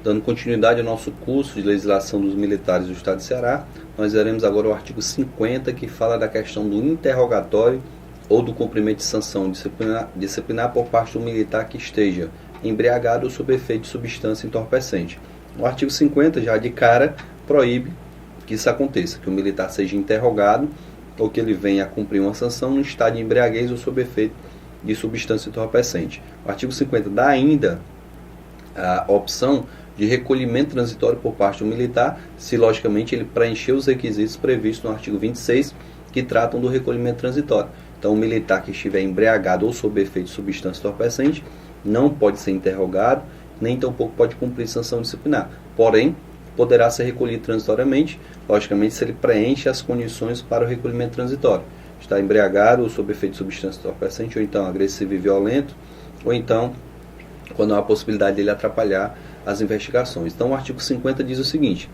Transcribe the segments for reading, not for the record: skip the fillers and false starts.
Dando continuidade ao nosso curso de legislação dos militares do Estado de Ceará, nós veremos agora o artigo 50, que fala da questão do interrogatório ou do cumprimento de sanção disciplinar por parte do militar que esteja embriagado ou sob efeito de substância entorpecente. O artigo 50 já de cara proíbe que isso aconteça, que o militar seja interrogado ou que ele venha a cumprir uma sanção no estado de embriaguez ou sob efeito de substância entorpecente. O artigo 50 dá ainda a opção de recolhimento transitório por parte do militar, se logicamente ele preencher os requisitos previstos no artigo 26, que tratam do recolhimento transitório. Então, o militar que estiver embriagado ou sob efeito de substância entorpecente não pode ser interrogado, nem tampouco pode cumprir sanção disciplinar. Porém, poderá ser recolhido transitoriamente, logicamente, se ele preenche as condições para o recolhimento transitório. Está embriagado ou sob efeito de substância entorpecente, ou então agressivo e violento, ou então quando há a possibilidade dele atrapalhar as investigações. Então, o artigo 50 diz o seguinte: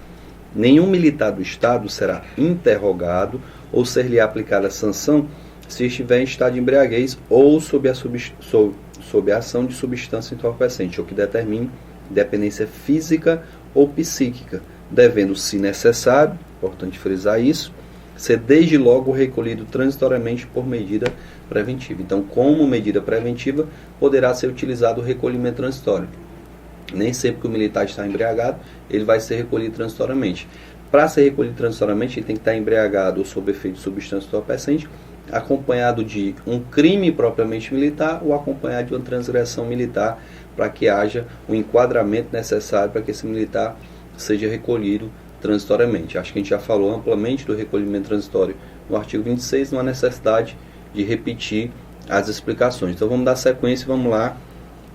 nenhum militar do Estado será interrogado ou ser-lhe aplicada sanção se estiver em estado de embriaguez ou sob a ação de substância entorpecente, ou que determine dependência física ou psíquica, devendo, se necessário, importante frisar isso, ser desde logo recolhido transitoriamente por medida preventiva. Então, como medida preventiva, poderá ser utilizado o recolhimento transitório. Nem sempre que o militar está embriagado, ele vai ser recolhido transitoriamente. Para ser recolhido transitoriamente, ele tem que estar embriagado ou sob efeito de substância entorpecente, acompanhado de um crime propriamente militar ou acompanhado de uma transgressão militar, para que haja o enquadramento necessário para que esse militar seja recolhido transitoriamente. Acho que a gente já falou amplamente do recolhimento transitório no artigo 26, não há necessidade de repetir as explicações. Então vamos dar sequência e vamos lá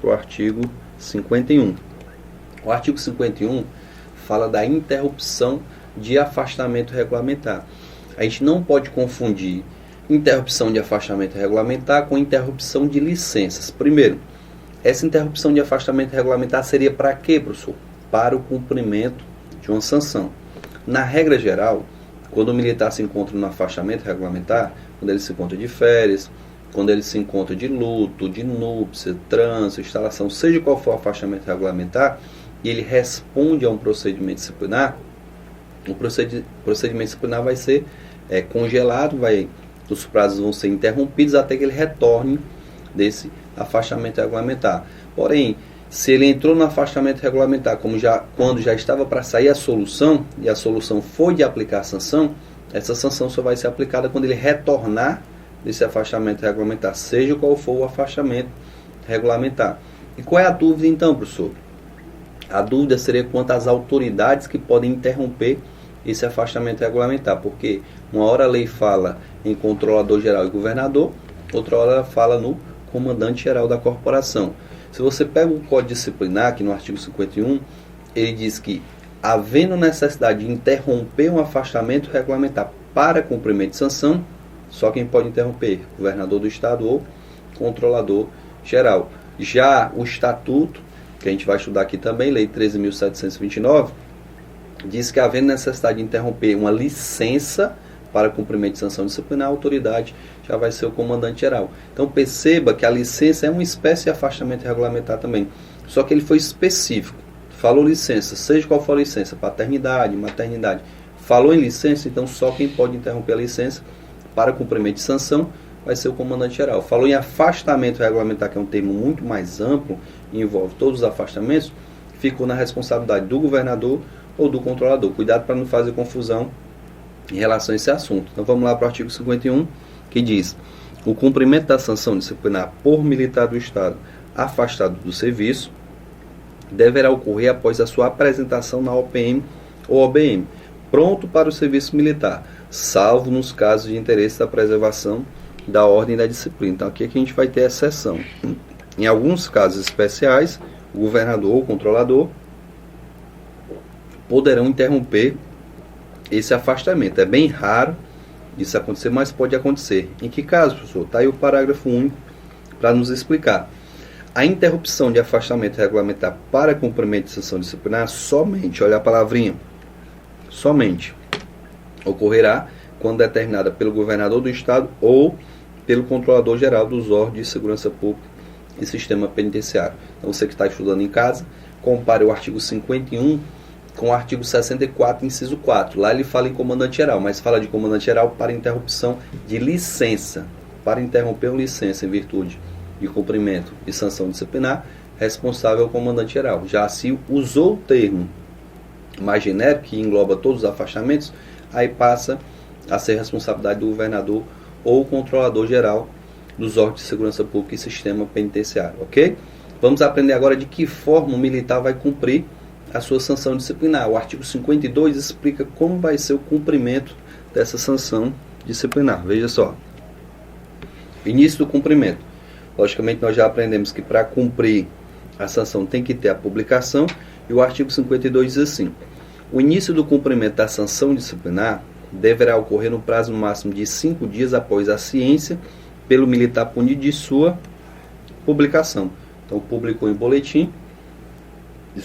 para o artigo 51. O artigo 51 fala da interrupção de afastamento regulamentar. A gente não pode confundir interrupção de afastamento regulamentar com interrupção de licenças. Primeiro, essa interrupção de afastamento regulamentar seria para quê, professor? Para o cumprimento de uma sanção. Na regra geral, quando o militar se encontra no afastamento regulamentar, quando ele se encontra de férias, quando ele se encontra de luto, de núpcia, trânsito, instalação, seja qual for o afastamento regulamentar, e ele responde a um procedimento disciplinar, o procedimento disciplinar vai ser congelado, os prazos vão ser interrompidos até que ele retorne desse afastamento regulamentar. Porém, se ele entrou no afastamento regulamentar quando já estava para sair a solução, e a solução foi de aplicar a sanção, essa sanção só vai ser aplicada quando ele retornar desse afastamento regulamentar, seja qual for o afastamento regulamentar. E qual é a dúvida então, professor? A dúvida seria quanto às autoridades que podem interromper esse afastamento regulamentar, porque uma hora a lei fala em controlador geral e governador, outra hora ela fala no comandante geral da corporação. Se você pega o Código Disciplinar, aqui no artigo 51, ele diz que, havendo necessidade de interromper um afastamento regulamentar para cumprimento de sanção, só quem pode interromper, governador do Estado ou controlador geral. Já o Estatuto, que a gente vai estudar aqui também, Lei 13.729, diz que, havendo necessidade de interromper uma licença para cumprimento de sanção disciplinar, a autoridade já vai ser o comandante geral. Então perceba que a licença é uma espécie de afastamento regulamentar também, só que ele foi específico. Falou licença, seja qual for a licença, paternidade, maternidade, falou em licença, então só quem pode interromper a licença para cumprimento de sanção vai ser o comandante geral. Falou em afastamento regulamentar, que é um termo muito mais amplo, envolve todos os afastamentos, ficou na responsabilidade do governador ou do controlador. Cuidado para não fazer confusão em relação a esse assunto. Então vamos lá para o artigo 51, que diz: o cumprimento da sanção disciplinar por militar do Estado afastado do serviço deverá ocorrer após a sua apresentação na OPM ou OBM, pronto para o serviço militar, salvo nos casos de interesse da preservação da ordem e da disciplina. Então aqui é que a gente vai ter exceção. Em alguns casos especiais, o governador ou o controlador poderão interromper esse afastamento. É bem raro isso acontecer, mas pode acontecer. Em que caso, professor? Está aí o parágrafo único para nos explicar. A interrupção de afastamento regulamentar para cumprimento de sanção disciplinar somente, olha a palavrinha, somente, ocorrerá quando determinada pelo governador do Estado ou pelo controlador geral dos órgãos de segurança pública e sistema penitenciário. Então você que está estudando em casa, compare o artigo 51 com o artigo 64, inciso 4. Lá ele fala em comandante geral, mas fala de comandante geral para interrupção de licença. Para interromper uma licença em virtude de cumprimento de sanção disciplinar, responsável é o comandante geral. Já se usou o termo mais genérico, que engloba todos os afastamentos, aí passa a ser responsabilidade do governador ou controlador geral dos órgãos de segurança pública e sistema penitenciário, ok? Vamos aprender agora de que forma o militar vai cumprir a sua sanção disciplinar. O artigo 52 explica como vai ser o cumprimento dessa sanção disciplinar. Veja só. Início do cumprimento. Logicamente, nós já aprendemos que para cumprir a sanção tem que ter a publicação, e o artigo 52 diz assim: o início do cumprimento da sanção disciplinar deverá ocorrer no prazo máximo de 5 dias após a ciência pelo militar punido de sua publicação. Então, publicou em boletim,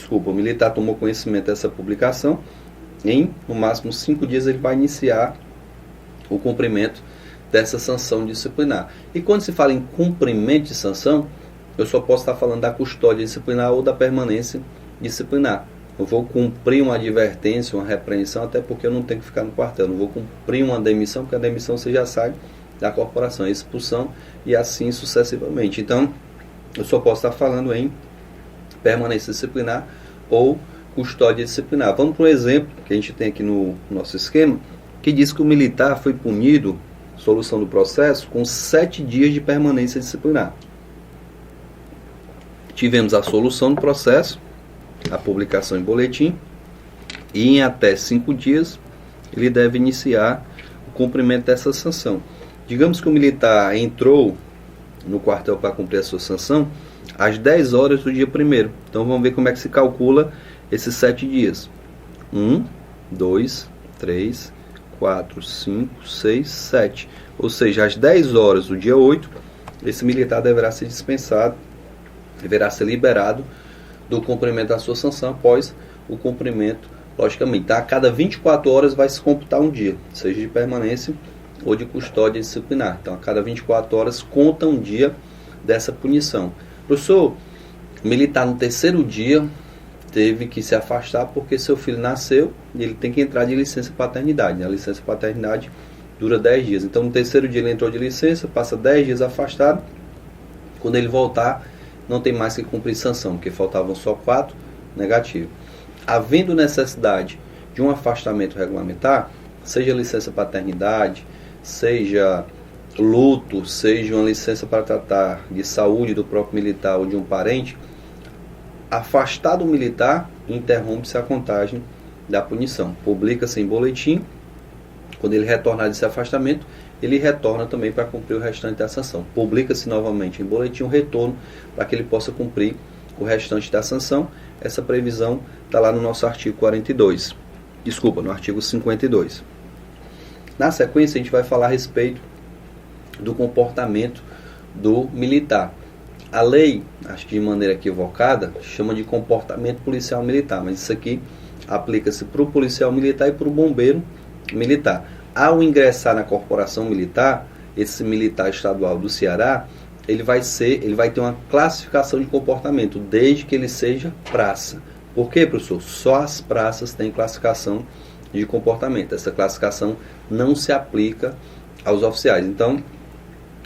o militar tomou conhecimento dessa publicação, em no máximo 5 dias ele vai iniciar o cumprimento dessa sanção disciplinar. E quando se fala em cumprimento de sanção, eu só posso estar falando da custódia disciplinar ou da permanência disciplinar. Eu vou cumprir uma advertência, uma repreensão, até porque eu não tenho que ficar no quartel. Eu não vou cumprir uma demissão, porque a demissão você já sai da corporação, a expulsão e assim sucessivamente. Então, eu só posso estar falando em permanência disciplinar ou custódia disciplinar. Vamos para um exemplo que a gente tem aqui no nosso esquema, que diz que o militar foi punido, solução do processo, com 7 dias de permanência disciplinar. Tivemos a solução do processo, a publicação em boletim, e em até 5 dias ele deve iniciar o cumprimento dessa sanção. Digamos que o militar entrou no quartel para cumprir a sua sanção às 10 horas do dia 1º. Então vamos ver como é que se calcula esses 7 dias. 1, 2, 3, 4, 5, 6, 7. Ou seja, às 10 horas do dia 8, esse militar deverá ser dispensado, deverá ser liberado do cumprimento da sua sanção após o cumprimento, logicamente. Tá? A cada 24 horas vai se computar um dia, seja de permanência ou de custódia disciplinar. Então, a cada 24 horas conta um dia dessa punição. Professor, o militar no 3º dia teve que se afastar porque seu filho nasceu e ele tem que entrar de licença paternidade. A licença paternidade dura 10 dias. Então, no 3º dia ele entrou de licença, passa 10 dias afastado. Quando ele voltar, não tem mais que cumprir sanção, porque faltavam só 4, negativo. Havendo necessidade de um afastamento regulamentar, seja licença paternidade, seja luto, seja uma licença para tratar de saúde do próprio militar ou de um parente, afastado o militar, interrompe-se a contagem da punição. Publica-se em boletim. Quando ele retornar desse afastamento, ele retorna também para cumprir o restante da sanção. Publica-se novamente em boletim o retorno para que ele possa cumprir o restante da sanção. Essa previsão está lá no nosso artigo 42. Desculpa, no artigo 52. Na sequência, a gente vai falar a respeito do comportamento do militar. A lei, acho que de maneira equivocada, chama de comportamento policial militar, mas isso aqui aplica-se para o policial militar e para o bombeiro militar. Ao ingressar na corporação militar, esse militar estadual do Ceará, ele vai ter uma classificação de comportamento, desde que ele seja praça. Por quê, professor? Só as praças têm classificação de comportamento. Essa classificação não se aplica aos oficiais. Então,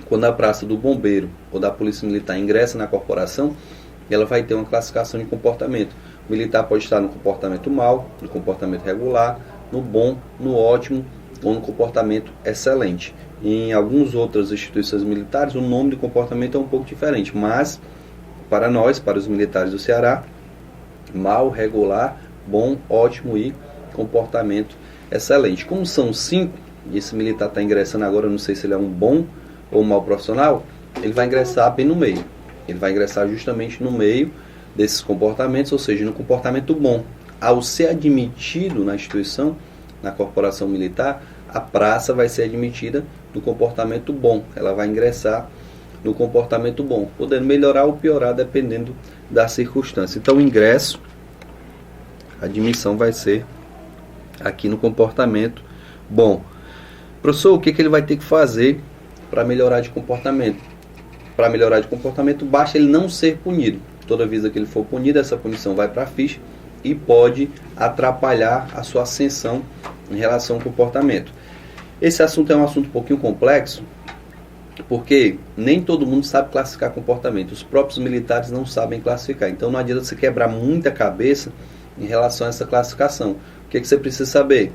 quando a praça do bombeiro ou da polícia militar ingressa na corporação, ela vai ter uma classificação de comportamento. O militar pode estar no comportamento mau, no comportamento regular, no bom, no ótimo ou no comportamento excelente. Em algumas outras instituições militares, o nome do comportamento é um pouco diferente, mas para nós, para os militares do Ceará, mau, regular, bom, ótimo e comportamento excelente. Como são 5, e esse militar está ingressando agora, não sei se ele é um bom ou um mau profissional, ele vai ingressar bem no meio. Ele vai ingressar justamente no meio desses comportamentos, ou seja, no comportamento bom. Ao ser admitido na instituição, na corporação militar, a praça vai ser admitida no comportamento bom. Ela vai ingressar no comportamento bom, podendo melhorar ou piorar dependendo da circunstância. Então, o ingresso, a admissão vai ser aqui no comportamento bom. Professor, o que ele vai ter que fazer para melhorar de comportamento? Para melhorar de comportamento, basta ele não ser punido. Toda vez que ele for punido, essa punição vai para a ficha e pode atrapalhar a sua ascensão em relação ao comportamento. Esse assunto é um assunto um pouquinho complexo, porque nem todo mundo sabe classificar comportamento. Os próprios militares não sabem classificar. Então não adianta você quebrar muita cabeça em relação a essa classificação. O que você precisa saber?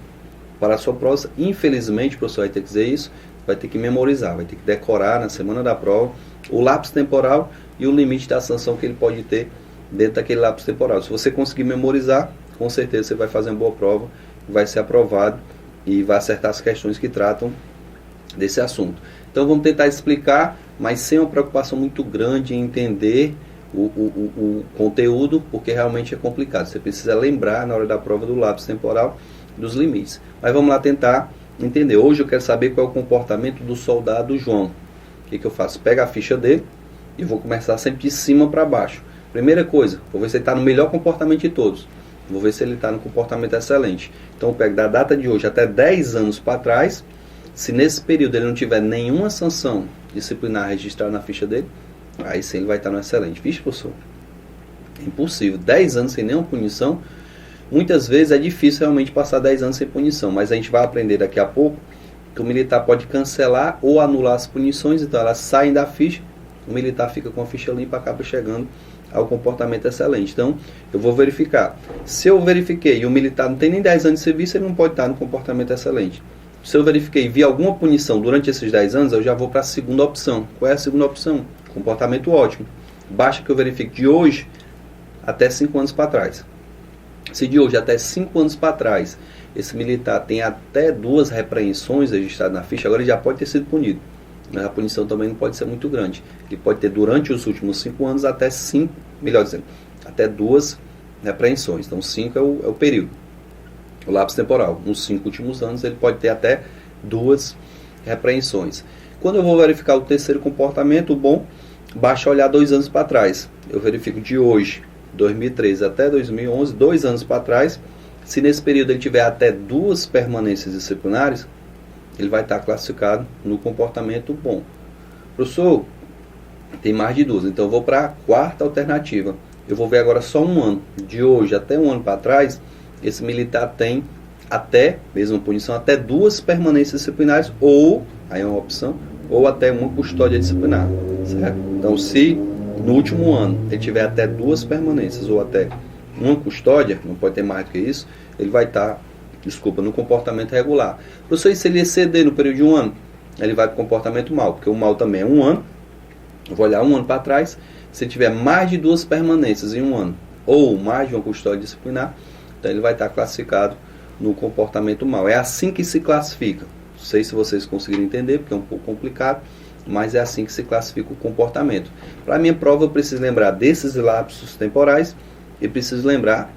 Para a sua prova, infelizmente, o professor vai ter que dizer isso, vai ter que memorizar, vai ter que decorar na semana da prova o lapso temporal e o limite da sanção que ele pode ter dentro daquele lapso temporal. Se você conseguir memorizar, com certeza você vai fazer uma boa prova, vai ser aprovado e vai acertar as questões que tratam desse assunto. Então vamos tentar explicar, mas sem uma preocupação muito grande em entender o conteúdo, porque realmente é complicado. Você precisa lembrar na hora da prova do lapso temporal dos limites. Mas vamos lá tentar entender. Hoje eu quero saber qual é o comportamento do soldado João. O que eu faço? Pego a ficha dele e vou começar sempre de cima para baixo. Primeira coisa, vou ver se ele está no melhor comportamento de todos. Vou ver se ele está no comportamento excelente. Então eu pego da data de hoje até 10 anos para trás. Se nesse período ele não tiver nenhuma sanção disciplinar registrada na ficha dele, aí sim ele vai estar no excelente. Vixe, professor, é impossível. 10 anos sem nenhuma punição. Muitas vezes é difícil realmente passar 10 anos sem punição, mas a gente vai aprender daqui a pouco que o militar pode cancelar ou anular as punições, então elas saem da ficha, o militar fica com a ficha limpa e acaba chegando ao comportamento excelente. Então, eu vou verificar. Se eu verifiquei e o militar não tem nem 10 anos de serviço, ele não pode estar no comportamento excelente. Se eu verifiquei e vi alguma punição durante esses 10 anos, eu já vou para a segunda opção. Qual é a segunda opção? Comportamento ótimo. Basta que eu verifique de hoje até 5 anos para trás. Se de hoje até 5 anos para trás, esse militar tem até 2 repreensões registradas na ficha, agora ele já pode ter sido punido. Mas a punição também não pode ser muito grande. Ele pode ter durante os últimos 5 anos até 5, melhor dizendo, até 2 repreensões. Então 5 é o período, o lapso temporal. Nos 5 últimos anos ele pode ter até 2 repreensões. Quando eu vou verificar o terceiro comportamento, bom, basta olhar 2 anos para trás. Eu verifico de hoje, 2013 até 2011, 2 anos para trás. Se nesse período ele tiver até 2 permanências disciplinares, ele vai estar classificado no comportamento bom. Professor, tem mais de 2, então eu vou para a quarta alternativa. Eu vou ver agora só um ano. De hoje até um ano para trás, esse militar tem até, mesma punição, até 2 permanências disciplinares, ou, aí é uma opção, ou até uma custódia disciplinar. Certo? Então, se no último ano ele tiver até 2 permanências, ou até uma custódia, não pode ter mais do que isso, ele vai estar, no comportamento regular. Professor, e se ele exceder no período de um ano? Ele vai para o comportamento mal, porque o mal também é um ano. Eu vou olhar um ano para trás. Se ele tiver mais de 2 permanências em um ano, ou mais de uma custódia disciplinar, então ele vai estar classificado no comportamento mal. É assim que se classifica. Não sei se vocês conseguiram entender, porque é um pouco complicado, mas é assim que se classifica o comportamento. Para a minha prova, eu preciso lembrar desses lapsos temporais e preciso lembrar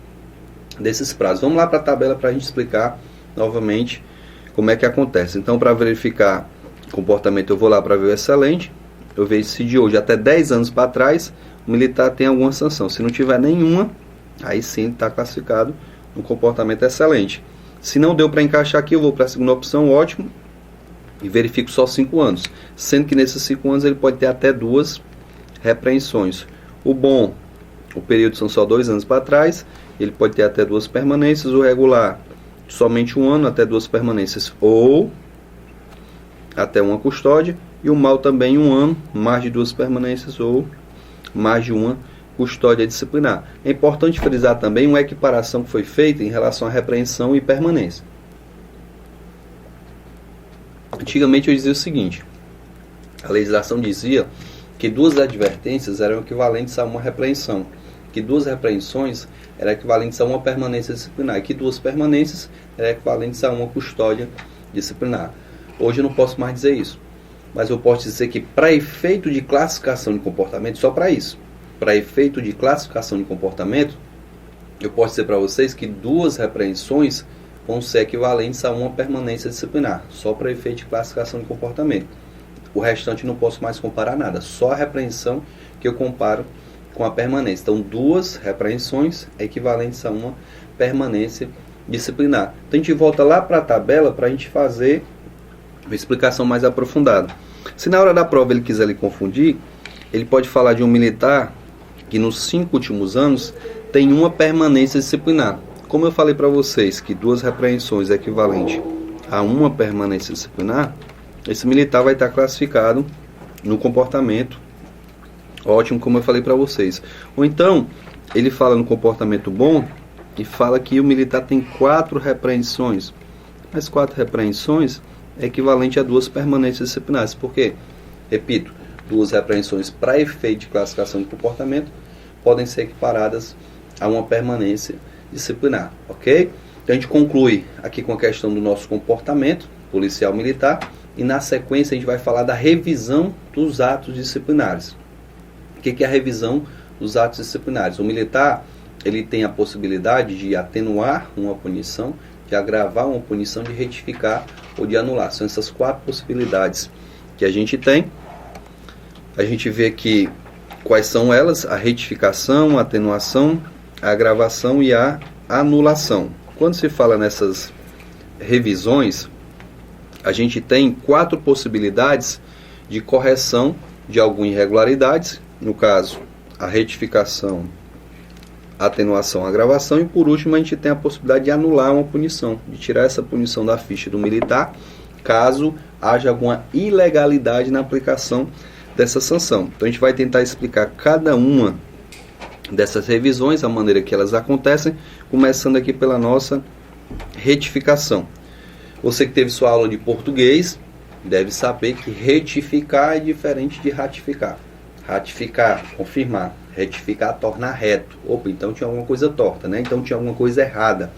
desses prazos. Vamos lá para a tabela para a gente explicar novamente como é que acontece. Então, para verificar comportamento, eu vou lá para ver o excelente. Eu vejo se de hoje até 10 anos para trás o militar tem alguma sanção. Se não tiver nenhuma, aí sim está classificado no comportamento excelente. Se não deu para encaixar aqui, eu vou para a segunda opção, ótimo, e verifico só 5 anos. Sendo que nesses 5 anos ele pode ter até 2 repreensões. O bom, o período são só 2 anos para trás, ele pode ter até 2 permanências. O regular, somente 1 ano, até 2 permanências, ou até uma custódia. E o mal também 1 ano, mais de 2 permanências, ou mais de uma custódia disciplinar. É importante frisar também uma equiparação que foi feita em relação à repreensão e permanência. Antigamente eu dizia o seguinte: a legislação dizia que 2 advertências eram equivalentes a uma repreensão, que 2 repreensões eram equivalentes a uma permanência disciplinar, e que 2 permanências eram equivalentes a uma custódia disciplinar. Hoje eu não posso mais dizer isso, mas eu posso dizer que para efeito de classificação de comportamento, só para isso, para efeito de classificação de comportamento, eu posso dizer para vocês que 2 repreensões vão ser equivalentes a uma permanência disciplinar, só para efeito de classificação de comportamento. O restante não posso mais comparar nada, só a repreensão que eu comparo com a permanência. Então, 2 repreensões equivalentes a uma permanência disciplinar. Então, a gente volta lá para a tabela para a gente fazer uma explicação mais aprofundada. Se na hora da prova ele quiser lhe confundir, ele pode falar de um militar que nos 5 últimos anos tem uma permanência disciplinar. Como eu falei para vocês que 2 repreensões é equivalente a uma permanência disciplinar, esse militar vai estar classificado no comportamento ótimo, como eu falei para vocês. Ou então, ele fala no comportamento bom e fala que o militar tem 4 repreensões. Mas 4 repreensões é equivalente a 2 permanências disciplinares. Por quê? Repito, 2 repreensões para efeito de classificação de comportamento podem ser equiparadas a uma permanência disciplinar, ok? Então a gente conclui aqui com a questão do nosso comportamento policial militar e na sequência a gente vai falar da revisão dos atos disciplinares. O que é a revisão dos atos disciplinares? O militar ele tem a possibilidade de atenuar uma punição, de agravar uma punição, de retificar ou de anular. São essas 4 possibilidades que a gente tem. A gente vê aqui quais são elas: a retificação, a atenuação, a agravação e a anulação. Quando se fala nessas revisões, a gente tem 4 possibilidades de correção de algumas irregularidades. No caso, a retificação, a atenuação, a agravação, e por último a gente tem a possibilidade de anular uma punição, de tirar essa punição da ficha do militar, caso haja alguma ilegalidade na aplicação dessa sanção. Então a gente vai tentar explicar cada uma dessas revisões, a maneira que elas acontecem, começando aqui pela nossa retificação. Você que teve sua aula de português deve saber que retificar é diferente de ratificar. Ratificar, confirmar. Retificar, tornar reto. Opa, então tinha alguma coisa torta, né? Então tinha alguma coisa errada.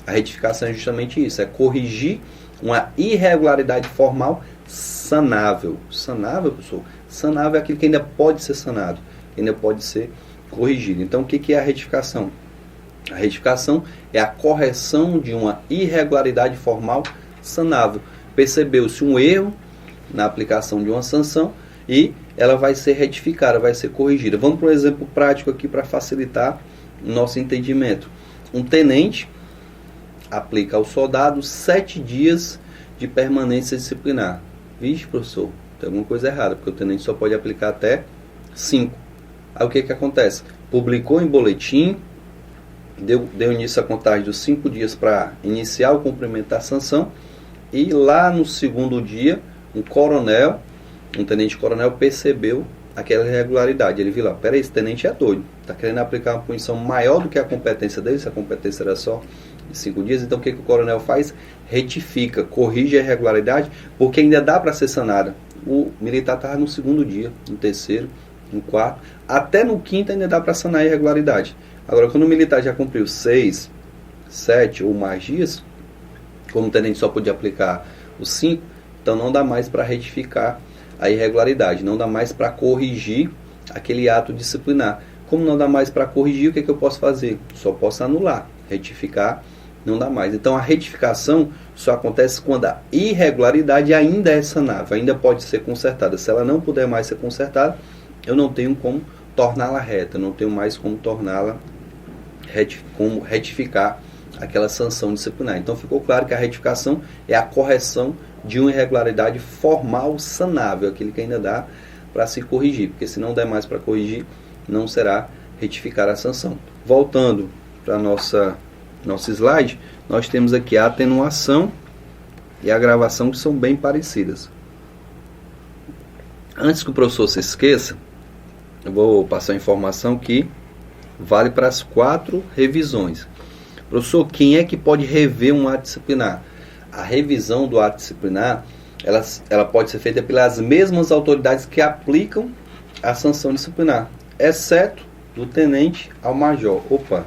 A retificação é justamente isso, é corrigir uma irregularidade formal sanável. Sanável, professor? Sanável é aquilo que ainda pode ser sanado, que ainda pode ser corrigido. Então o que é a retificação? A retificação é a correção de uma irregularidade formal sanável. Percebeu-se um erro na aplicação de uma sanção e ela vai ser retificada, vai ser corrigida. Vamos para um exemplo prático aqui para facilitar o nosso entendimento. Um tenente aplica ao soldado 7 dias de permanência disciplinar. Vixe, professor, tem alguma coisa errada, porque o tenente só pode aplicar até 5. Aí o que acontece? Publicou em boletim, deu início à contagem dos 5 dias para iniciar o cumprimento da sanção, e lá no segundo dia, um tenente-coronel percebeu aquela irregularidade. Ele viu lá, peraí, esse tenente é doido, está querendo aplicar uma punição maior do que a competência dele, se a competência era só de 5 dias. Então o que o coronel faz? Retifica, corrige a irregularidade, porque ainda dá para ser sanada. O militar estava no segundo dia, no terceiro, no quarto, até no quinto ainda dá para sanar a irregularidade. Agora, quando o militar já cumpriu 6, 7 ou mais dias, como o tenente só podia aplicar os 5, então não dá mais para retificar a irregularidade, não dá mais para corrigir aquele ato disciplinar. Como não dá mais para corrigir, o que eu posso fazer? Só posso anular. Retificar não dá mais. Então a retificação só acontece quando a irregularidade ainda é sanável, ainda pode ser consertada. Se ela não puder mais ser consertada, eu não tenho como torná-la reta, não tenho mais como torná-la, como retificar aquela sanção disciplinar. Então ficou claro que a retificação é a correção de uma irregularidade formal sanável, aquele que ainda dá para se corrigir, porque se não der mais para corrigir, não será retificar a sanção. Voltando para nosso slide, nós temos aqui a atenuação e a agravação, que são bem parecidas. Antes que o professor se esqueça, eu vou passar a informação que vale para as 4 revisões. Professor, quem é que pode rever um ato disciplinar? A revisão do ato disciplinar, ela pode ser feita pelas mesmas autoridades que aplicam a sanção disciplinar, exceto do tenente ao major. Opa!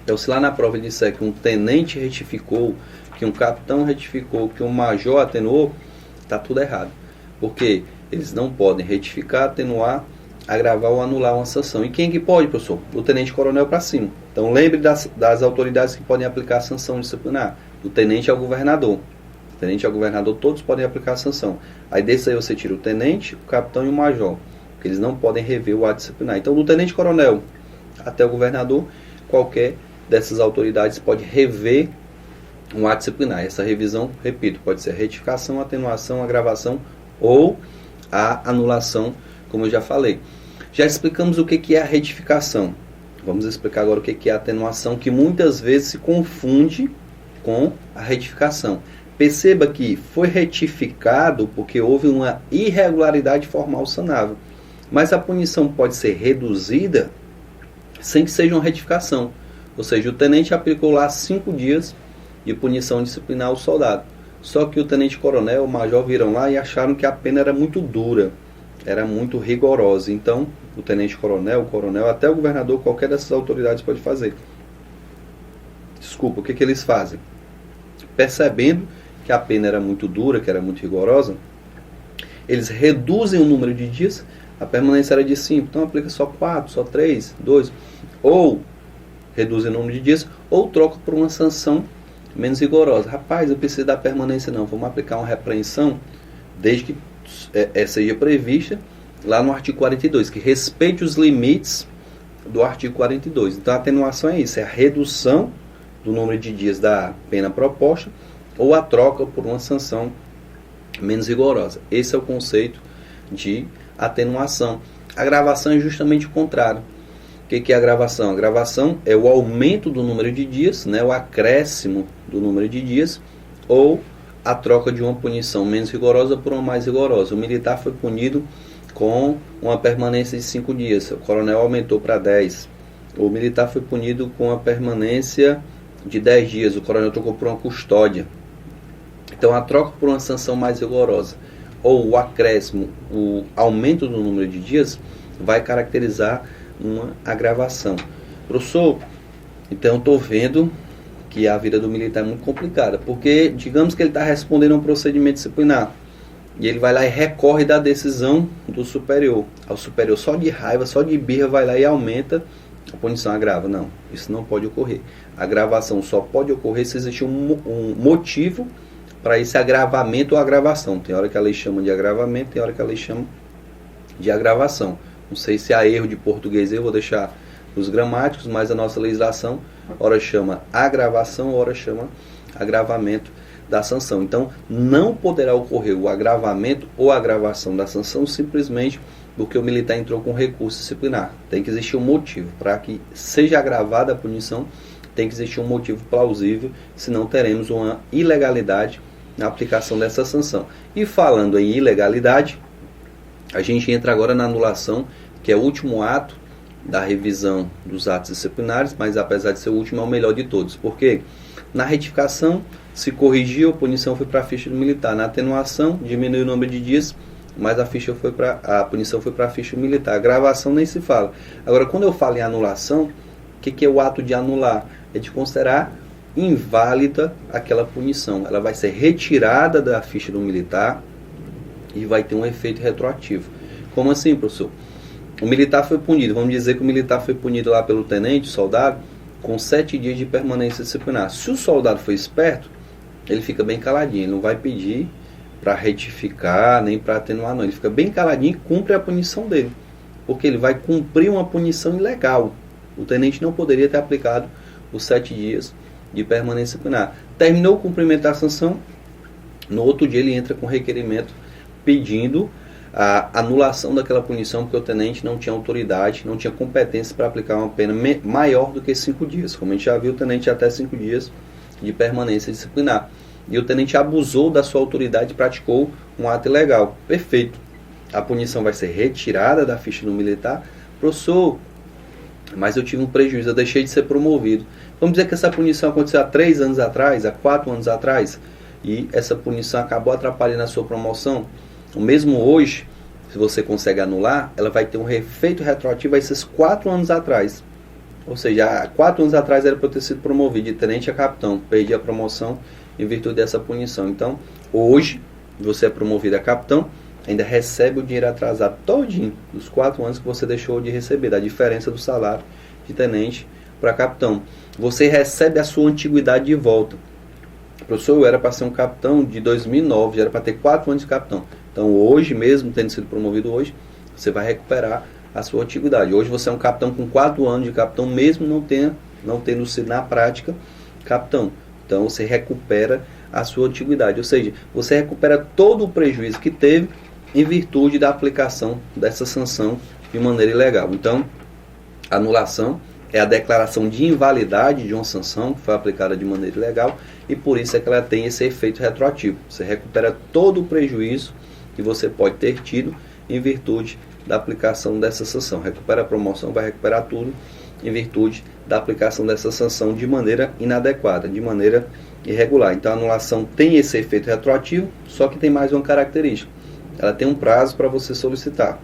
Então, se lá na prova ele disser que um tenente retificou, que um capitão retificou, que um major atenuou, está tudo errado. Porque eles não podem retificar, atenuar, agravar ou anular uma sanção. E quem que pode, professor? O tenente-coronel para cima. Então, lembre das autoridades que podem aplicar a sanção disciplinar. Do tenente ao governador. Do tenente ao governador, todos podem aplicar a sanção. Aí desse aí você tira o tenente, o capitão e o major. Porque eles não podem rever o ato disciplinar. Então, do tenente-coronel até o governador, qualquer dessas autoridades pode rever um ato disciplinar. Essa revisão, repito, pode ser retificação, atenuação, agravação ou a anulação, como eu já falei. Já explicamos o que é a retificação. Vamos explicar agora o que é a atenuação, que muitas vezes se confunde com a retificação. Perceba que foi retificado porque houve uma irregularidade formal sanável. Mas a punição pode ser reduzida sem que seja uma retificação. Ou seja, o tenente aplicou lá 5 dias de punição disciplinar ao soldado. Só que o tenente-coronel, o major viram lá e acharam que a pena era muito dura, era muito rigorosa. Então, o tenente-coronel, o coronel, até o governador, qualquer dessas autoridades pode fazer. Desculpa, o que eles fazem? Percebendo que a pena era muito dura, que era muito rigorosa, eles reduzem o número de dias. A permanência era de 5, então aplica só 4, só 3, 2. Ou reduzem o número de dias, ou troca por uma sanção menos rigorosa. Rapaz, eu preciso da permanência não, vamos aplicar uma repreensão, desde que seja prevista lá no artigo 42, que respeite os limites do artigo 42. Então a atenuação é isso, é a redução do número de dias da pena proposta, ou a troca por uma sanção menos rigorosa. Esse é o conceito de atenuação. A agravação é justamente o contrário. O que é a agravação? A agravação é o aumento do número de dias, né, o acréscimo do número de dias, ou a troca de uma punição menos rigorosa por uma mais rigorosa. O militar foi punido com uma permanência de 5 dias, o coronel aumentou para 10. O militar foi punido com a permanência de 10 dias, o coronel trocou por uma custódia. Então a troca por uma sanção mais rigorosa ou o acréscimo, o aumento do número de dias vai caracterizar uma agravação. Professor, então eu estou vendo que a vida do militar é muito complicada, porque digamos que ele está respondendo a um procedimento disciplinar e ele vai lá e recorre da decisão do superior. O superior só de raiva, só de birra vai lá e aumenta a punição, agrava. Não, isso não pode ocorrer. A agravação só pode ocorrer se existe um motivo para esse agravamento ou agravação. Tem hora que a lei chama de agravamento, tem hora que a lei chama de agravação. Não sei se há erro de português, eu vou deixar os gramáticos, mas a nossa legislação ora chama agravação, ora chama agravamento da sanção. Então, não poderá ocorrer o agravamento ou agravação da sanção simplesmente porque o militar entrou com recurso disciplinar. Tem que existir um motivo. Para que seja agravada a punição, tem que existir um motivo plausível, senão teremos uma ilegalidade na aplicação dessa sanção. E falando em ilegalidade, a gente entra agora na anulação, que é o último ato da revisão dos atos disciplinares, mas apesar de ser o último, é o melhor de todos. Porque na retificação se corrigiu, a punição foi para a ficha do militar. Na atenuação, diminuiu o número de dias, mas a punição foi para a ficha do militar. A gravação nem se fala. Agora, quando eu falo em anulação, o que é o ato de anular? É de considerar inválida aquela punição. Ela vai ser retirada da ficha do militar e vai ter um efeito retroativo. Como assim, professor? O militar foi punido, vamos dizer que o militar foi punido lá pelo tenente, soldado, com 7 dias de permanência disciplinar. Se o soldado for esperto, ele fica bem caladinho, ele não vai pedir para retificar, nem para atenuar, não. Ele fica bem caladinho e cumpre a punição dele, porque ele vai cumprir uma punição ilegal. O tenente não poderia ter aplicado os 7 dias de permanência disciplinar. Terminou o cumprimento da sanção, no outro dia ele entra com requerimento pedindo a anulação daquela punição, porque o tenente não tinha autoridade, não tinha competência para aplicar uma pena maior do que 5 dias. Como a gente já viu, o tenente até 5 dias de permanência disciplinar. E o tenente abusou da sua autoridade e praticou um ato ilegal. Perfeito. A punição vai ser retirada da ficha do militar. Professor, mas eu tive um prejuízo, eu deixei de ser promovido. Vamos dizer que essa punição aconteceu há 3 anos atrás, há 4 anos atrás, e essa punição acabou atrapalhando a sua promoção. Mesmo hoje, se você consegue anular, ela vai ter um efeito retroativo a esses 4 anos atrás. Ou seja, há 4 anos atrás era para eu ter sido promovido de tenente a capitão. Perdi a promoção em virtude dessa punição. Então, hoje, você é promovido a capitão, ainda recebe o dinheiro atrasado todinho dos 4 anos que você deixou de receber, da diferença do salário de tenente para capitão. Você recebe a sua antiguidade de volta. Professor, eu era para ser um capitão de 2009, já era para ter 4 anos de capitão. Então hoje mesmo, tendo sido promovido hoje, você vai recuperar a sua antiguidade. Hoje você é um capitão com 4 anos de capitão, mesmo não tendo sido na prática capitão. Então você recupera a sua antiguidade. Ou seja, você recupera todo o prejuízo que teve em virtude da aplicação dessa sanção de maneira ilegal. Então, anulação é a declaração de invalidade de uma sanção que foi aplicada de maneira ilegal, e por isso é que ela tem esse efeito retroativo. Você recupera todo o prejuízo que você pode ter tido em virtude da aplicação dessa sanção. Recupera a promoção, vai recuperar tudo em virtude da aplicação dessa sanção de maneira inadequada, de maneira irregular. Então a anulação tem esse efeito retroativo, só que tem mais uma característica. Ela tem um prazo para você solicitar.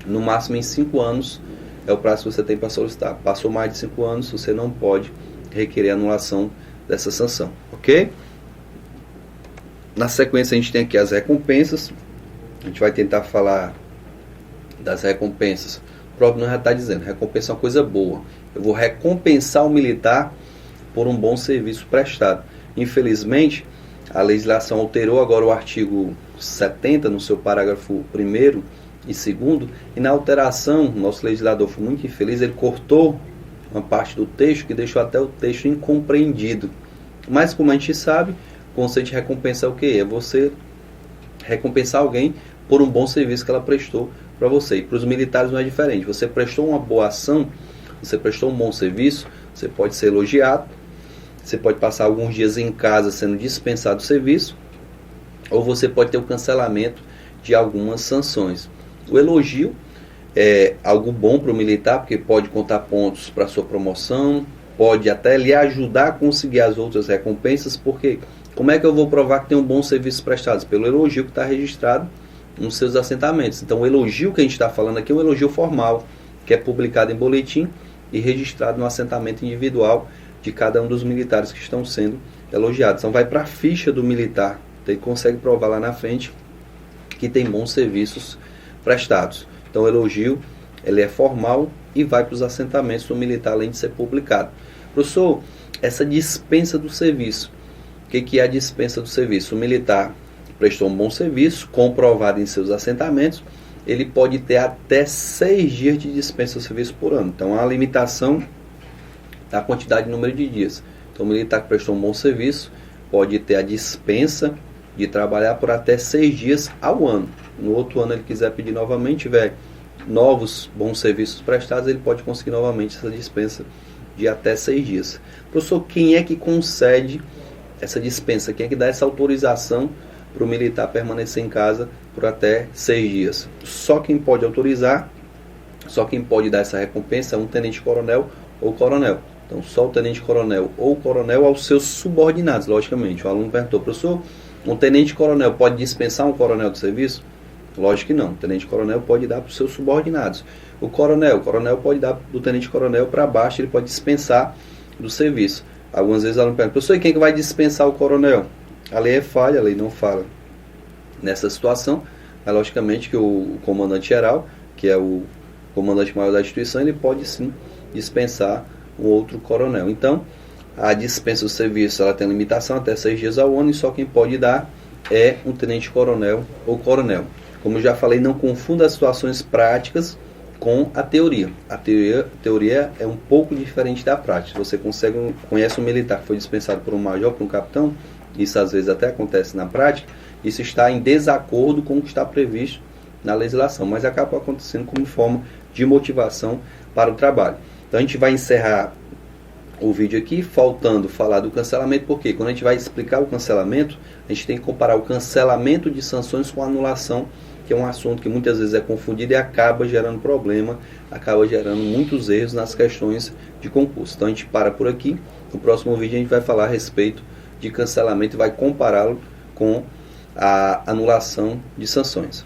No máximo em 5 anos é o prazo que você tem para solicitar. Passou mais de 5 anos, você não pode requerer a anulação dessa sanção, ok? Na sequência a gente tem aqui as recompensas. A gente vai tentar falar das recompensas. O próprio nome já está dizendo, recompensa é uma coisa boa. Eu vou recompensar o militar por um bom serviço prestado. Infelizmente, a legislação alterou agora o artigo 70 no seu parágrafo 1º e 2º, e na alteração, o nosso legislador foi muito infeliz, ele cortou uma parte do texto que deixou até o texto incompreendido. Mas como a gente sabe, o conceito de recompensa é o que? É você recompensar alguém por um bom serviço que ela prestou para você. E para os militares não é diferente. Você prestou uma boa ação, você prestou um bom serviço, você pode ser elogiado, você pode passar alguns dias em casa sendo dispensado do serviço, ou você pode ter o cancelamento de algumas sanções. O elogio é algo bom para o militar, porque pode contar pontos para a sua promoção, pode até lhe ajudar a conseguir as outras recompensas, porque como é que eu vou provar que tem um bom serviço prestado? Pelo elogio que está registrado nos seus assentamentos. Então o elogio que a gente está falando aqui é um elogio formal, que é publicado em boletim e registrado no assentamento individual de cada um dos militares que estão sendo elogiados. Então vai para a ficha do militar, então ele consegue provar lá na frente que tem bons serviços prestados. Então o elogio ele é formal e vai para os assentamentos do militar, além de ser publicado. Professor, essa dispensa do serviço, o que é a dispensa do serviço? O militar prestou um bom serviço, comprovado em seus assentamentos, ele pode ter até 6 dias de dispensa do serviço por ano. Então há uma limitação da quantidade de número de dias. Então o militar que prestou um bom serviço pode ter a dispensa de trabalhar por até 6 dias ao ano. No outro ano ele quiser pedir novamente, tiver novos bons serviços prestados, ele pode conseguir novamente essa dispensa de até 6 dias. Professor, quem é que concede essa dispensa? Quem é que dá essa autorização para o militar permanecer em casa por até 6 dias? Só quem pode autorizar, só quem pode dar essa recompensa é um tenente-coronel ou coronel. Então só o tenente-coronel ou coronel aos seus subordinados, logicamente. O aluno perguntou, professor, um tenente-coronel pode dispensar um coronel do serviço? Lógico que não. O tenente-coronel pode dar para os seus subordinados. O coronel pode dar do tenente-coronel para baixo, ele pode dispensar do serviço. Algumas vezes o aluno pergunta, professor, e quem é que vai dispensar o coronel? A lei é falha, a lei não fala nessa situação. É logicamente que o comandante-geral, que é o comandante maior da instituição, ele pode sim dispensar um outro coronel. Então, a dispensa do serviço ela tem limitação até 6 dias ao ano, e só quem pode dar é um tenente-coronel ou coronel. Como eu já falei, não confunda as situações práticas com a teoria. A teoria é um pouco diferente da prática. Você conhece um militar que foi dispensado por um major, por um capitão, isso às vezes até acontece na prática, isso está em desacordo com o que está previsto na legislação, mas acaba acontecendo como forma de motivação para o trabalho. Então a gente vai encerrar o vídeo aqui, faltando falar do cancelamento, porque quando a gente vai explicar o cancelamento, a gente tem que comparar o cancelamento de sanções com a anulação, que é um assunto que muitas vezes é confundido e acaba gerando problema, acaba gerando muitos erros nas questões de concurso. Então a gente para por aqui. No próximo vídeo a gente vai falar a respeito de cancelamento e vai compará-lo com a anulação de sanções.